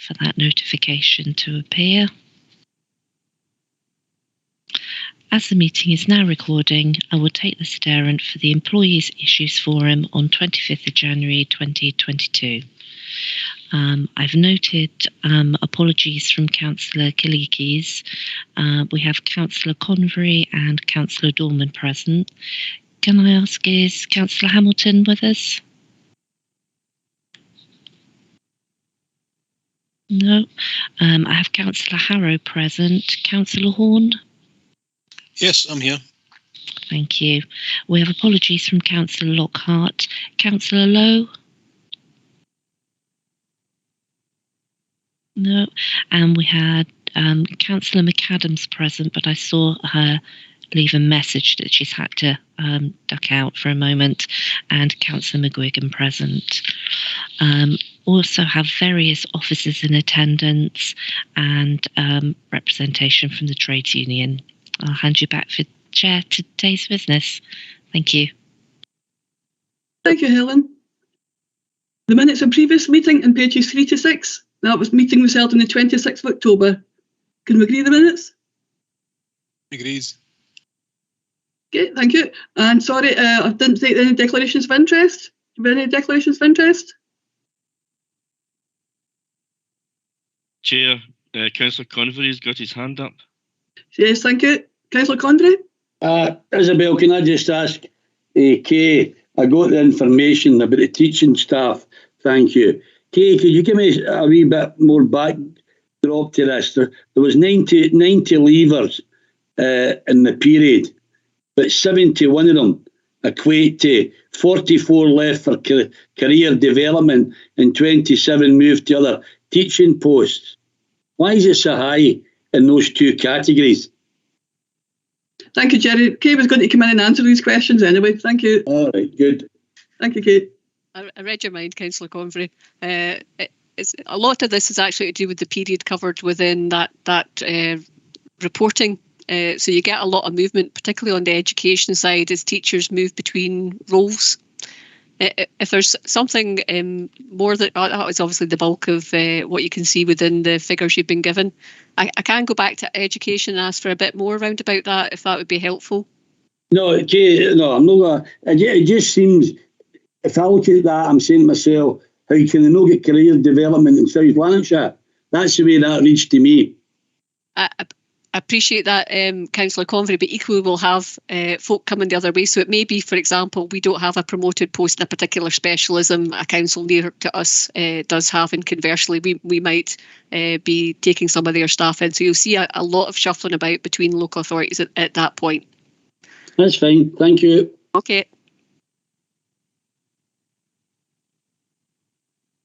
for that notification to appear. As the meeting is now recording, I will take this ad errant for the Employees Issues Forum on 25th of January 2022. I've noted apologies from Councillor Kalikis. We have Councillor Convery and Councillor Dorman present. Can I ask, is Councillor Hamilton with us? No. I have Councillor Harrow present. Councillor Horn? Yes, I'm here. Thank you. We have apologies from Councillor Lockhart. Councillor Lowe? No. And we had Councillor McAdams present, but I saw her leave a message that she's had to duck out for a moment, and Councillor McGuigan present. Also have various officers in attendance and representation from the trades union. I'll hand you back for chair to today's business. Thank you. Thank you, Helen. The minutes of previous meeting in pages 3 to 6. That meeting was held on the 26th of October. Can we agree the minutes? Agrees. Okay, thank you. And sorry, I didn't take any declarations of interest. Do we have any declarations of interest? Chair, Councillor Convery's got his hand up. Yes, thank you. Councillor Condry? Isabel, can I just ask, Kay, I got the information about the teaching staff. Thank you. Kay, could you give me a wee bit more backdrop to this? There was 90 leavers in the period, but 71 of them equate to 44 left for career development and 27 moved to other teaching posts. Why is it so high in those two categories? Thank you, Jerry. Kay was going to come in and answer these questions anyway. Thank you. All right, good. Thank you, Kay. I read your mind, Councillor Convery. A lot of this is actually to do with the period covered within that reporting. So you get a lot of movement, particularly on the education side, as teachers move between roles. If there's something more that was obviously the bulk of what you can see within the figures you've been given. I can go back to education and ask for a bit more around about that, if that would be helpful. No, okay, no, I'm not going to. It just seems, if I look at that, I'm saying to myself, how can they not get career development in South Lanarkshire? That's the way that reads to me. I appreciate that, Councillor Convery, but equally we'll have folk coming the other way. So it may be, for example, we don't have a promoted post in a particular specialism a council near to us does have, and conversely we might be taking some of their staff in. So you'll see a lot of shuffling about between local authorities at that point. That's fine, thank you. Okay.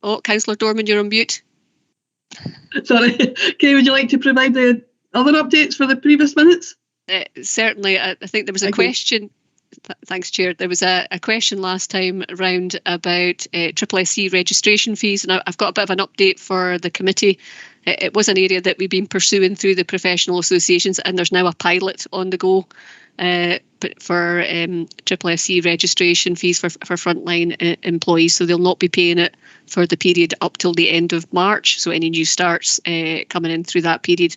Oh, Councillor Dorman, you're on mute. Sorry. Kay, would you like to provide the other updates for the previous minutes? Certainly. I think there was a question. Thanks, Chair. There was a question last time around about SSC registration fees, and I've got a bit of an update for the committee. It was an area that we've been pursuing through the professional associations, and there's now a pilot on the go for SSC registration fees for frontline employees. So they'll not be paying it for the period up till the end of March. So any new starts coming in through that period.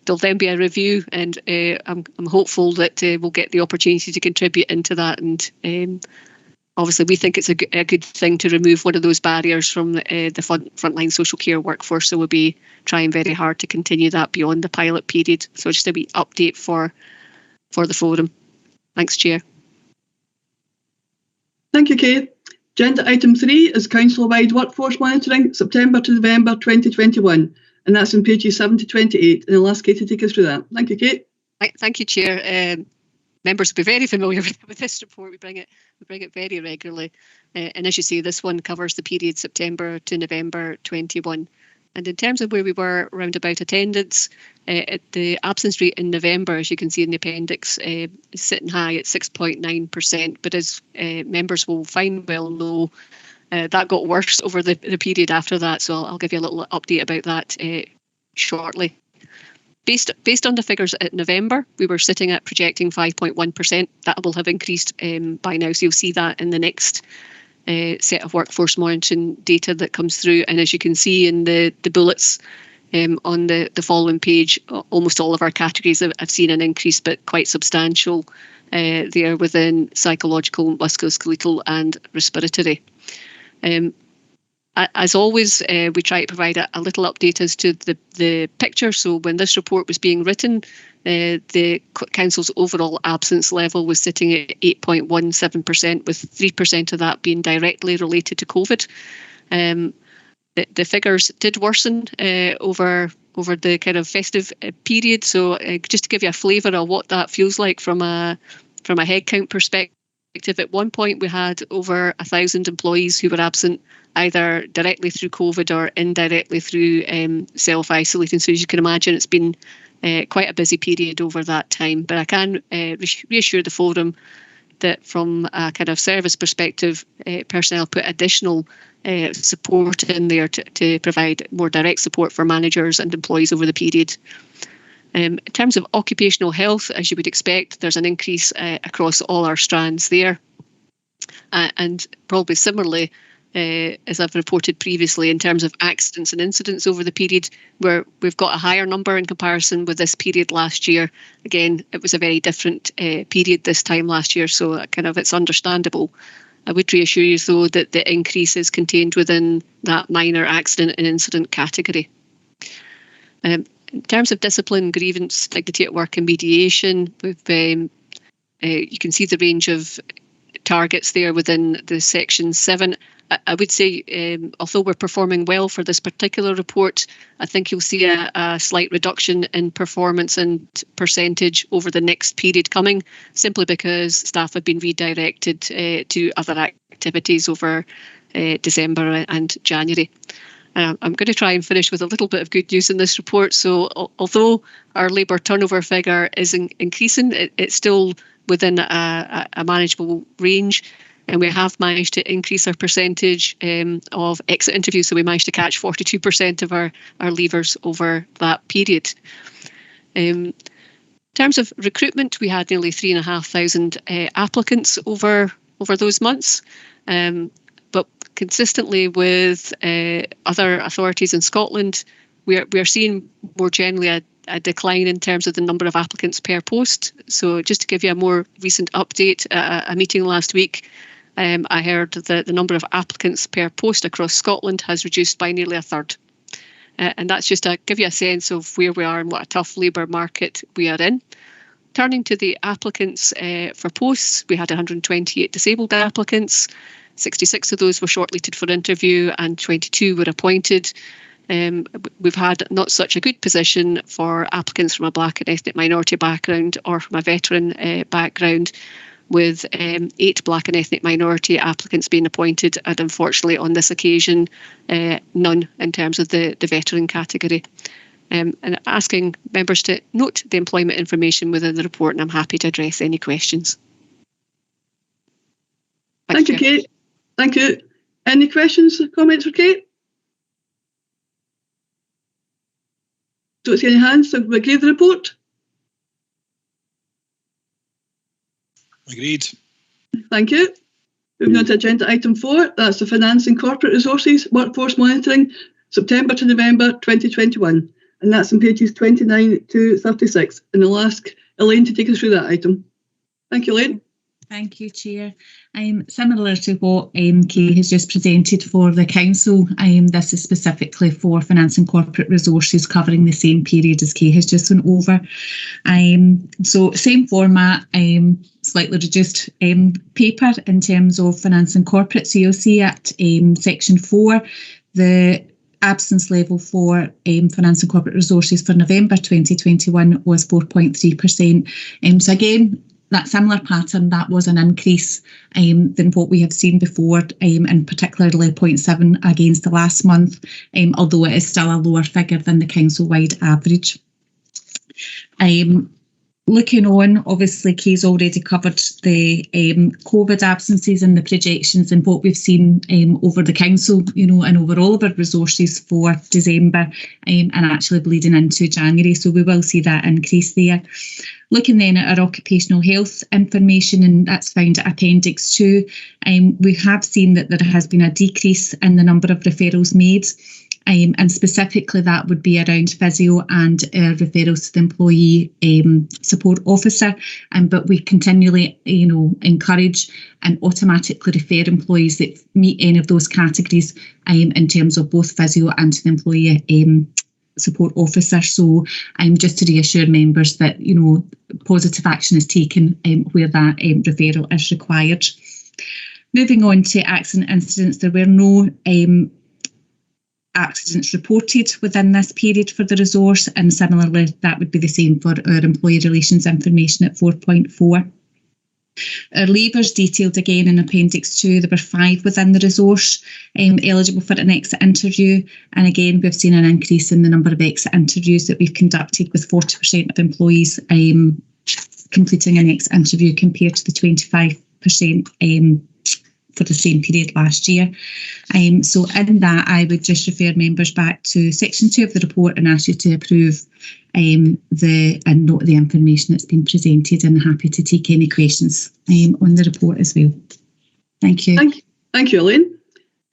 There'll then be a review, and I'm hopeful that we'll get the opportunity to contribute into that. And obviously, we think it's a good thing to remove one of those barriers from the frontline social care workforce. So we'll be trying very hard to continue that beyond the pilot period. So just a wee update for the forum. Thanks, Chair. Thank you, Kay. Agenda item 3 is council-wide workforce monitoring, September to November 2021. And that's in pages 7 to 28. And I'll ask Kate to take us through that. Thank you, Kate. Thank you, Chair. Members will be very familiar with this report. We bring it very regularly. And as you see, this one covers the period September to November 21. And in terms of where we were around about attendance, at the absence rate in November, as you can see in the appendix, is sitting high at 6.9%. But as members will fine well know, that got worse over the period after that. So I'll give you a little update about that shortly. Based on the figures at November, we were sitting at projecting 5.1%. That will have increased by now. So you'll see that in the next set of workforce monitoring data that comes through. And as you can see in the bullets on the following page, almost all of our categories have seen an increase, but quite substantial there within psychological, musculoskeletal and respiratory. As always, we try to provide a little update as to the picture. So when this report was being written, the Council's overall absence level was sitting at 8.17%, with 3% of that being directly related to COVID. The figures did worsen over the kind of festive period. So just to give you a flavour of what that feels like from a headcount perspective, at one point we had over 1,000 employees who were absent either directly through COVID or indirectly through self-isolating. So as you can imagine, it's been quite a busy period over that time. But I can reassure the forum that from a kind of service perspective, personnel put additional support in there to provide more direct support for managers and employees over the period. In terms of occupational health, as you would expect, there's an increase across all our strands there. And probably similarly, as I've reported previously, in terms of accidents and incidents over the period, where we've got a higher number in comparison with this period last year. Again, it was a very different period this time last year, so kind of it's understandable. I would reassure you, though, that the increase is contained within that minor accident and incident category. In terms of discipline, grievance, dignity at work and mediation, you can see the range of targets there within the section 7. I would say, although we're performing well for this particular report, I think you'll see a slight reduction in performance and percentage over the next period coming, simply because staff have been redirected to other activities over December and January. I'm going to try and finish with a little bit of good news in this report. So although our labour turnover figure is increasing, it's still within a manageable range. And we have managed to increase our percentage of exit interviews. So we managed to catch 42% of our leavers over that period. In terms of recruitment, we had nearly 3,500 applicants over those months. But consistently with other authorities in Scotland, we are seeing more generally a decline in terms of the number of applicants per post. So just to give you a more recent update, a meeting last week, I heard that the number of applicants per post across Scotland has reduced by nearly a third. And that's just to give you a sense of where we are and what a tough labour market we are in. Turning to the applicants for posts, we had 128 disabled applicants. 66 of those were shortlisted for interview and 22 were appointed. We've had not such a good position for applicants from a Black and ethnic minority background or from a veteran background, with 8 Black and ethnic minority applicants being appointed, and unfortunately on this occasion none in terms of the veteran category. And asking members to note the employment information within the report, and I'm happy to address any questions. Thank you, Kate. Thank you. Any questions or comments for Kate? Don't see any hands, so we agree with the report. Agreed. Thank you. Moving on to agenda item 4, that's the Finance and Corporate Resources Workforce Monitoring, September to November 2021. And that's on pages 29 to 36. And I'll ask Elaine to take us through that item. Thank you, Elaine. Thank you, Chair. Similar to what Kay has just presented for the Council, this is specifically for Finance and Corporate Resources, covering the same period as Kay has just went over. So same format, slightly reduced paper in terms of Finance and Corporate. So you'll see at section 4, the absence level for Finance and Corporate Resources for November 2021 was 4.3%. So again, that similar pattern, that was an increase than what we have seen before, and particularly 0.7 against the last month, although it is still a lower figure than the council-wide average. Looking on, obviously, Kay's already covered the COVID absences and the projections and what we've seen over the council, and over all of our resources for December and actually bleeding into January. So we will see that increase there. Looking then at our occupational health information, and that's found at Appendix 2, we have seen that there has been a decrease in the number of referrals made. And specifically that would be around physio and referrals to the employee support officer. But we continually, encourage and automatically refer employees that meet any of those categories in terms of both physio and to the employee support officer. So just to reassure members that, positive action is taken where that referral is required. Moving on to accident incidents, there were no accidents reported within this period for the resource, and similarly that would be the same for our employee relations information at 4.4. Our leavers detailed again in Appendix 2, there were 5 within the resource eligible for an exit interview, and again we've seen an increase in the number of exit interviews that we've conducted, with 40% of employees completing an exit interview compared to the 25% for the same period last year. So in that, I would just refer members back to Section 2 of the report and ask you to approve and note the information that's been presented, and happy to take any questions on the report as well. Thank you. Thank you, Elaine.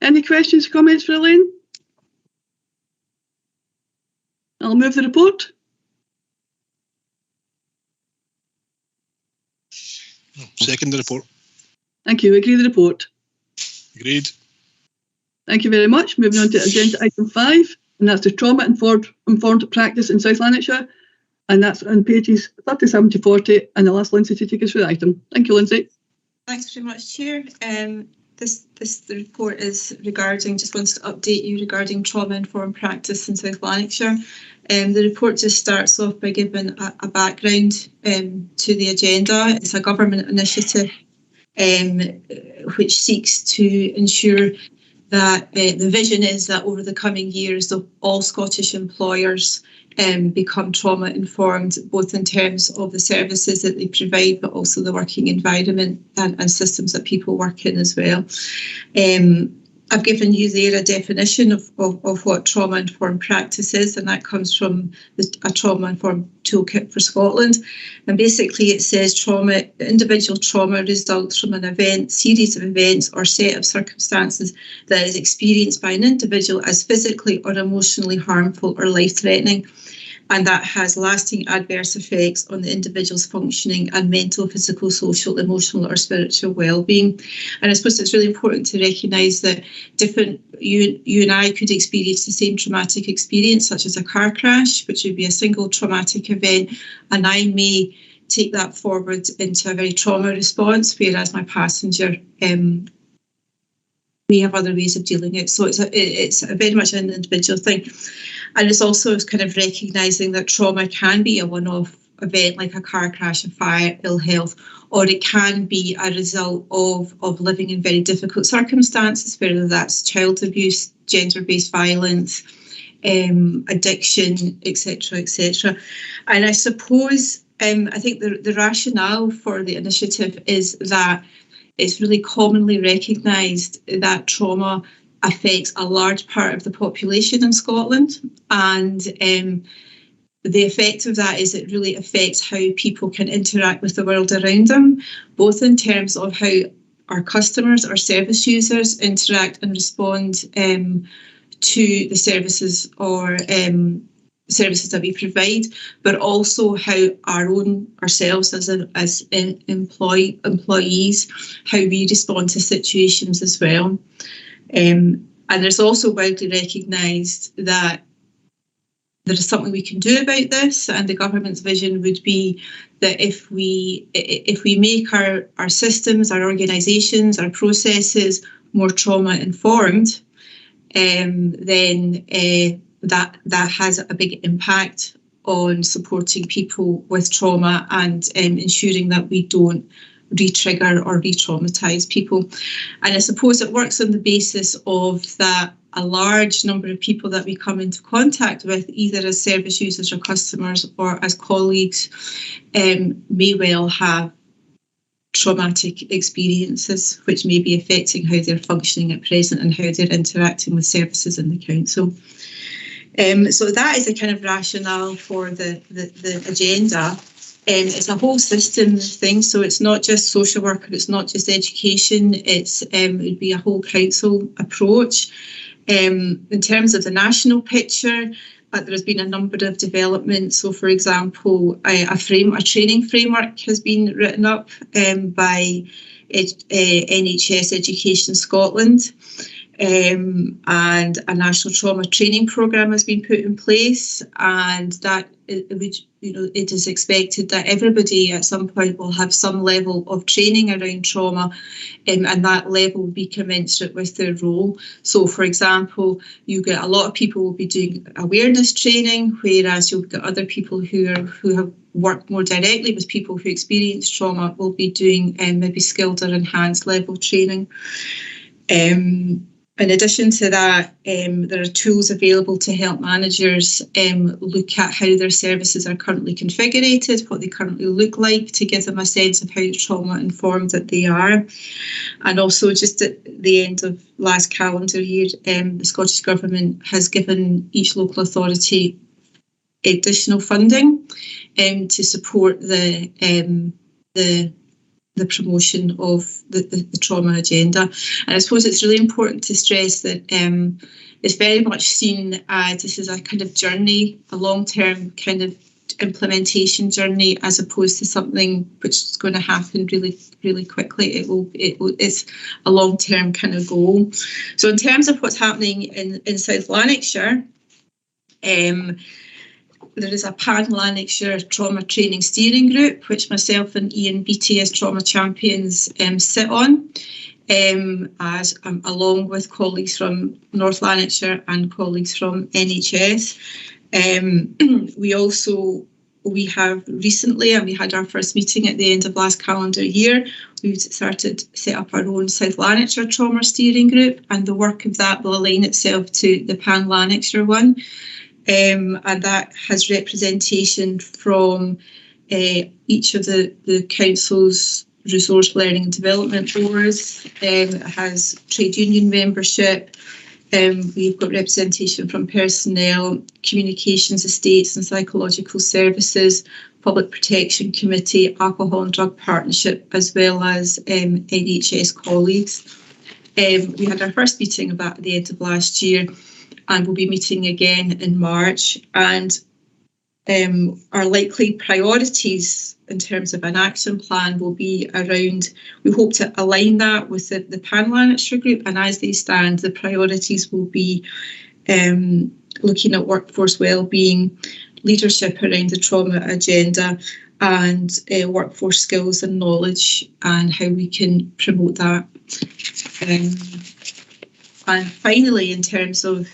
Any questions, comments for Elaine? I'll move the report. Second the report. Thank you. Agree the report. Agreed. Thank you very much. Moving on to agenda item 5, and that's the trauma-informed practice in South Lanarkshire, and that's on pages 37 to 40, and I'll ask Lindsay to take us through the item. Thank you, Lindsay. Thanks very much, Chair. The report is regarding, just wants to update you regarding trauma-informed practice in South Lanarkshire. The report just starts off by giving a background to the agenda. It's a government initiative which seeks to ensure that the vision is that over the coming years, all Scottish employers become trauma-informed, both in terms of the services that they provide, but also the working environment and systems that people work in as well. I've given you there a definition of what trauma-informed practice is, and that comes from a trauma-informed toolkit for Scotland. And basically it says individual trauma results from an event, series of events or set of circumstances that is experienced by an individual as physically or emotionally harmful or life-threatening, and that has lasting adverse effects on the individual's functioning and mental, physical, social, emotional or spiritual well-being. And I suppose it's really important to recognise that you and I could experience the same traumatic experience, such as a car crash, which would be a single traumatic event, and I may take that forward into a very trauma response, whereas my passenger may have other ways of dealing with it. So it's a very much an individual thing. And it's also kind of recognising that trauma can be a one-off event like a car crash, a fire, ill health, or it can be a result of living in very difficult circumstances, whether that's child abuse, gender-based violence, addiction, etc., etc. And I suppose I think the rationale for the initiative is that it's really commonly recognised that trauma affects a large part of the population in Scotland, and the effect of that is it really affects how people can interact with the world around them, both in terms of how our customers, our service users interact and respond to the services or services that we provide, but also how ourselves as employees, how we respond to situations as well. And there's also widely recognised that there is something we can do about this, and the government's vision would be that if we make our systems, our organisations, our processes more trauma informed, then that has a big impact on supporting people with trauma and ensuring that we don't re-trigger or re-traumatise people. And I suppose it works on the basis of that a large number of people that we come into contact with, either as service users or customers or as colleagues, may well have traumatic experiences which may be affecting how they're functioning at present and how they're interacting with services in the council. So that is a kind of rationale for the agenda. It's a whole system thing, so it's not just social work, it's not just education, it would be a whole council approach. In terms of the national picture, there has been a number of developments. So, for example, a training framework has been written up by NHS Education Scotland, and a national trauma training programme has been put in place, and that it is expected that everybody at some point will have some level of training around trauma, and that level will be commensurate with their role. So, for example, you get a lot of people will be doing awareness training, whereas you'll get other people who have worked more directly with people who experience trauma will be doing maybe skilled or enhanced level training. In addition to that, there are tools available to help managers look at how their services are currently configured, what they currently look like, to give them a sense of how trauma-informed that they are. And also, just at the end of last calendar year, the Scottish Government has given each local authority additional funding to support the promotion of the trauma agenda. And I suppose it's really important to stress that it's very much seen as this is a kind of journey, a long-term kind of implementation journey, as opposed to something which is going to happen really, really quickly. It's a long-term kind of goal. So in terms of what's happening in South Lanarkshire, there is a Pan-Lanarkshire Trauma Training Steering Group, which myself and Ian Beattie as Trauma Champions sit on, along with colleagues from North Lanarkshire and colleagues from NHS. We have recently, and we had our first meeting at the end of last calendar year, we've set up our own South Lanarkshire Trauma Steering Group, and the work of that will align itself to the Pan-Lanarkshire one. And that has representation from each of the council's resource learning and development boards. It has trade union membership. We've got representation from personnel, communications, estates and psychological services, public protection committee, alcohol and drug partnership, as well as NHS colleagues. We had our first meeting about at the end of last year, and we'll be meeting again in March. And our likely priorities in terms of an action plan will be around, we hope to align that with the Pan-Lanarkshire group, and as they stand, the priorities will be looking at workforce wellbeing, leadership around the trauma agenda, and workforce skills and knowledge, and how we can promote that. And finally, in terms of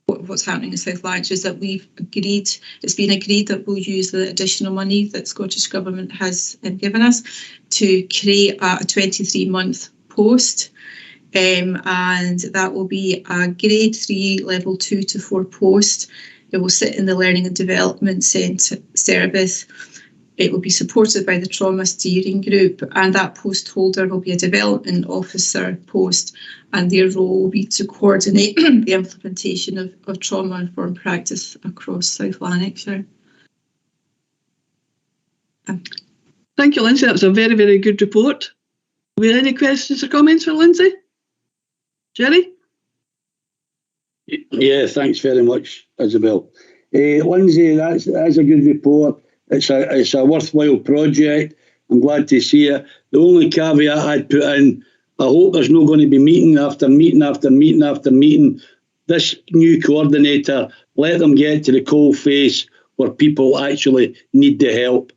what's happening in South Lanarkshire, is that it's been agreed that we'll use the additional money that Scottish Government has given us to create a 23-month post, and that will be a grade 3 level 2 to 4 post. It will sit in the Learning and Development Centre service. It will be supported by the Trauma Steering Group, and that post holder will be a development officer post, and their role will be to coordinate the implementation of trauma-informed practice across South Lanarkshire. Thank you, Lindsay. That was a very, very good report. Were there any questions or comments for Lindsay? Jerry? Yeah, thanks very much, Isabel. Lindsay, that's a good report. It's a worthwhile project. I'm glad to see it. The only caveat I'd put in, I hope there's not going to be meeting after meeting after meeting after meeting. This new coordinator, let them get to the coal face where people actually need the help.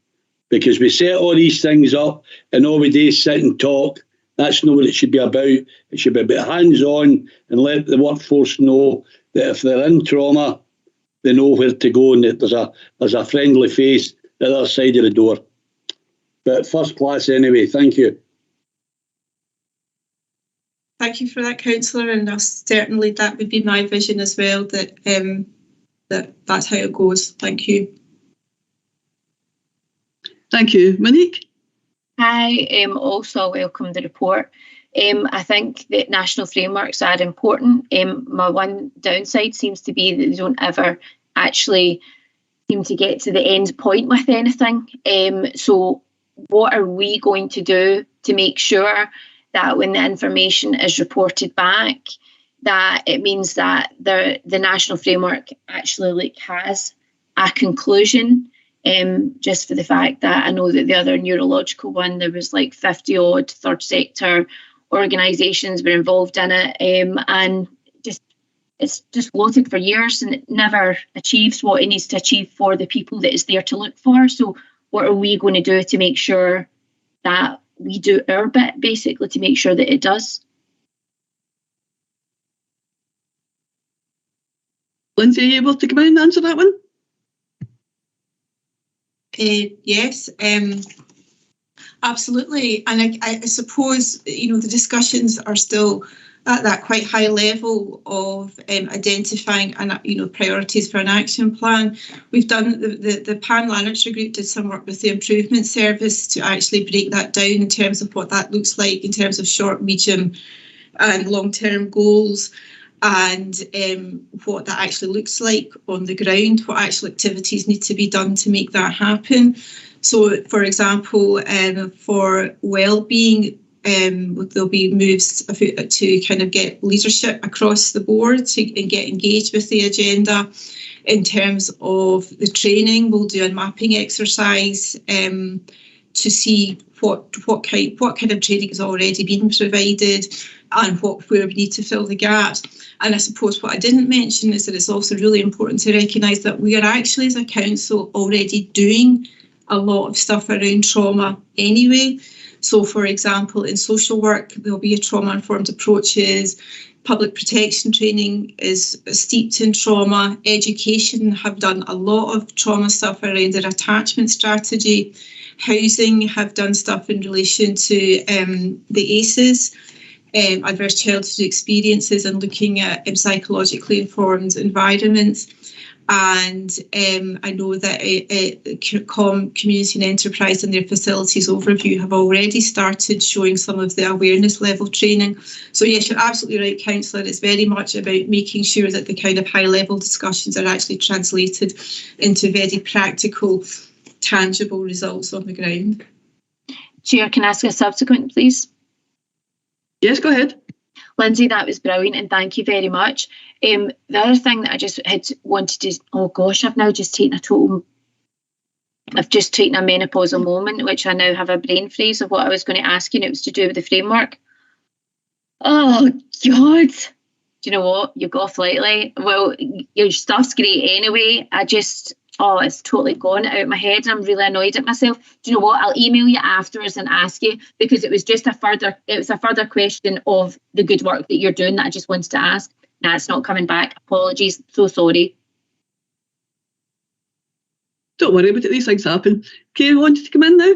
Because we set all these things up and all we do is sit and talk. That's not what it should be about. It should be about hands-on and let the workforce know that if they're in trauma, they know where to go and that there's a friendly face at the other side of the door. But first class anyway, thank you. thank you for that, Councillor, and certainly that would be my vision as well, that that's how it goes. Thank you. Thank you. Monique? I also welcome the report. I think that national frameworks are important. My one downside seems to be that they don't ever actually seem to get to the end point with anything. So what are we going to do to make sure that when the information is reported back, that it means that the national framework actually has a conclusion? Just for the fact that I know that the other neurological one, there was like 50 odd third sector organisations were involved in it, and it's just floated for years and it never achieves what it needs to achieve for the people that it's there to look for. So what are we going to do to make sure that we do our bit, basically, to make sure that it does? Lindsay, are you able to come in and answer that one? Yes, absolutely. And I suppose, the discussions are still at that quite high level of identifying priorities for an action plan. We've done the pan-lanitary group did some work with the improvement service to actually break that down in terms of what that looks like in terms of short, medium and long-term goals, and what that actually looks like on the ground, what actual activities need to be done to make that happen. So, for example, for well-being, there'll be moves to kind of get leadership across the board and get engaged with the agenda. In terms of the training, we'll do a mapping exercise to see what kind of training has already been provided and where we need to fill the gaps. And I suppose what I didn't mention is that it's also really important to recognise that we are actually, as a council, already doing a lot of stuff around trauma anyway. So, for example, in social work, there'll be a trauma-informed approaches. Public protection training is steeped in trauma. Education have done a lot of trauma stuff around their attachment strategy. Housing have done stuff in relation to the ACEs, adverse childhood experiences, and looking at psychologically informed environments. And I know that Community and Enterprise and their facilities overview have already started showing some of the awareness level training. So yes, you're absolutely right, Councillor. It's very much about making sure that the kind of high level discussions are actually translated into very practical, tangible results on the ground. Chair, can I ask a subsequent, please? Yes, go ahead. Lindsay, that was brilliant, and thank you very much. The other thing that I just had wanted to, I've now just taken I've just taken a menopausal moment, which I now have a brain freeze of what I was going to ask you, and it was to do with the framework. Oh, God. Do you know what? You go off lightly. Well, your stuff's great anyway. It's totally gone out of my head. I'm really annoyed at myself. Do you know what? I'll email you afterwards and ask you, because it was just a further question of the good work that you're doing that I just wanted to ask. Nah, it's not coming back. Apologies. So sorry. Don't worry about it. These things happen. Kay, wanted to come in now?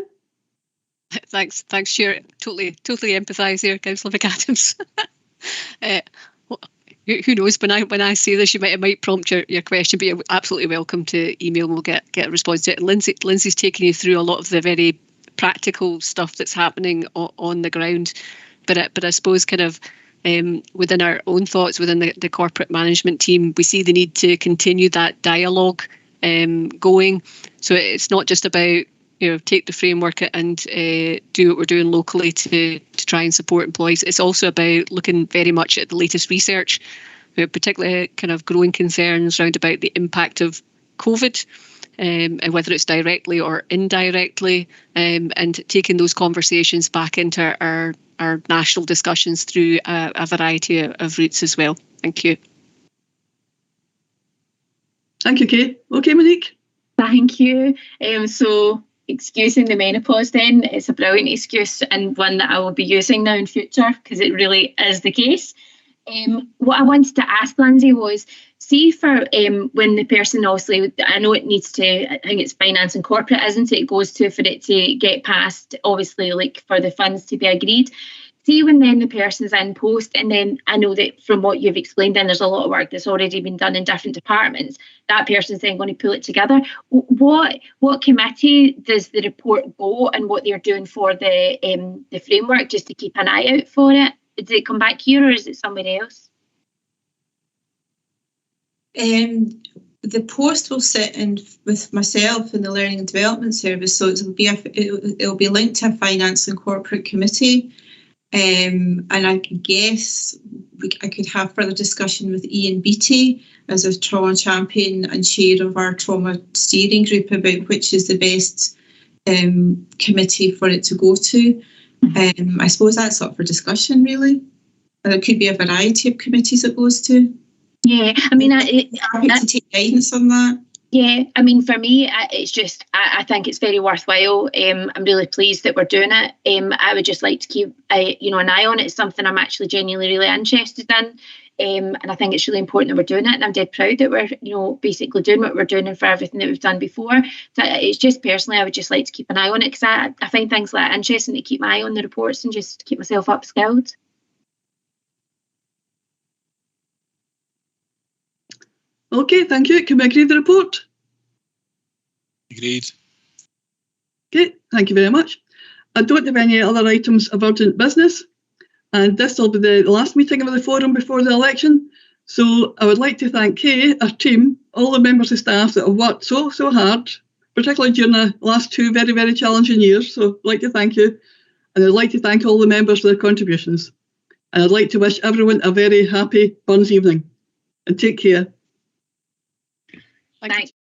Thanks, Chair. Totally empathise here, Councillor McAdams. Who knows? When I say this, it might prompt your question, but you're absolutely welcome to email and we'll get a response to it. And Lindsay's taking you through a lot of the very practical stuff that's happening on the ground. But I suppose kind of within our own thoughts, within the corporate management team, we see the need to continue that dialogue going. So it's not just about take the framework and do what we're doing locally to try and support employees. It's also about looking very much at the latest research, particularly kind of growing concerns around about the impact of COVID, and whether it's directly or indirectly, and taking those conversations back into our national discussions through a variety of routes as well. Thank you. Thank you, Kay. Okay, Monique. Thank you. So excusing the menopause then, it's a brilliant excuse and one that I will be using now in future because it really is the case. What I wanted to ask Lindsay was, see for when the person, obviously, I know it needs to, I think it's finance and corporate, isn't it? It goes to for it to get passed, obviously, like for the funds to be agreed. see when then the person's in post, and then I know that from what you've explained, then there's a lot of work that's already been done in different departments. That person's then going to pull it together. What committee does the report go, and what they're doing for the framework, just to keep an eye out for it? Does it come back here, or is it somewhere else? The post will sit in with myself in the Learning and Development Service, so it'll be linked to a Finance and Corporate Committee. And I guess I could have further discussion with Ian Beattie as a trauma champion and chair of our trauma steering group about which is the best committee for it to go to. I suppose that's up for discussion, really. And there could be a variety of committees it goes to. Yeah, I mean, happy to take guidance on that. Yeah, I mean, for me, it's just, I think it's very worthwhile. I'm really pleased that we're doing it. I would just like to keep, an eye on it. It's something I'm actually genuinely really interested in. And I think it's really important that we're doing it. And I'm dead proud that we're, basically doing what we're doing and for everything that we've done before. So it's just personally, I would just like to keep an eye on it, because I find things like that interesting, to keep my eye on the reports and just keep myself upskilled. Okay, thank you. Can we agree the report? Agreed. Okay, thank you very much. I don't have any other items of urgent business, and this will be the last meeting of the forum before the election. So I would like to thank Kay, our team, all the members of staff that have worked so hard, particularly during the last 2 very, very challenging years. So I'd like to thank you. And I'd like to thank all the members for their contributions. And I'd like to wish everyone a very happy Burns evening. And take care. Thank you.